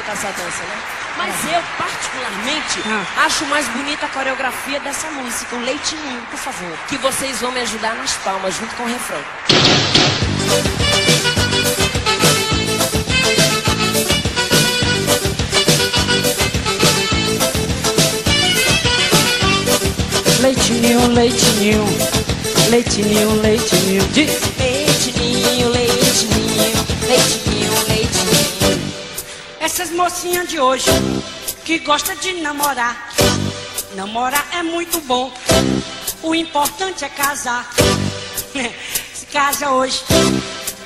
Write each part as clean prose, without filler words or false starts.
bonita essa dança, né? Mas eu, particularmente, acho mais bonita a coreografia dessa música, o Leite Ninho, por favor. Que vocês vão me ajudar nas palmas, junto com o refrão. Leitinho, leitinho, leitinho, leitinho, diz. Leitinho, leitinho, leitinho, leitinho. Essas mocinhas de hoje que gostam de namorar, namorar é muito bom, o importante é casar. Se casa hoje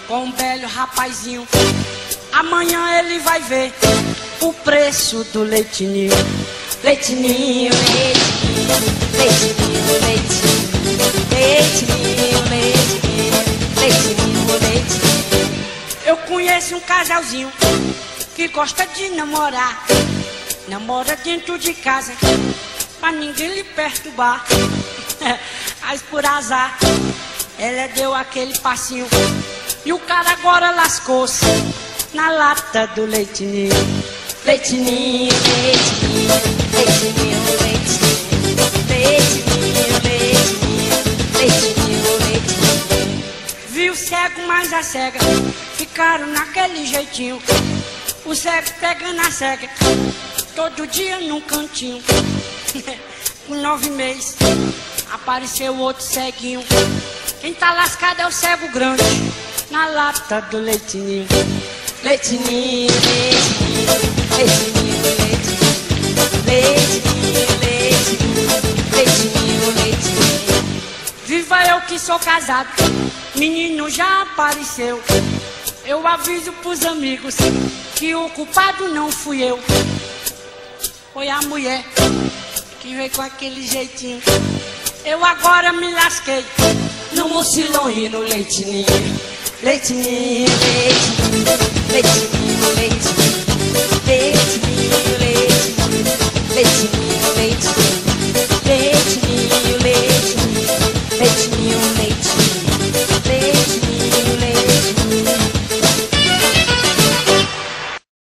com um belo rapazinho, amanhã ele vai ver o preço do leitinho. Leitinho, leitinho, leitinho, leitinho, leitinho, leitinho, leitinho. Eu conheço um casalzinho que gosta de namorar, namora dentro de casa, pra ninguém lhe perturbar. Mas por azar, ela deu aquele passinho e o cara agora lascou-se na lata do leitinho. Leitinho, leitinho, leitinho, leitinho, leitinho, leitinho, leitinho. Viu o cego mais a cega, ficaram naquele jeitinho. O cego pegando a cega, todo dia num cantinho. Com 9 meses, apareceu outro ceguinho. Quem tá lascado é o cego grande, na lata do leitinho. Leitinho, leitinho, leitinho, leitinho, leitinho, leitinho, leitinho. Viva eu que sou casado, menino já apareceu. Eu aviso pros amigos que o culpado não fui eu, foi a mulher que veio com aquele jeitinho. Eu agora me lasquei no mucilão e no leitinho. Leitinho, leitinho, leitinho, leitinho, leitinho, leitinho, leitinho.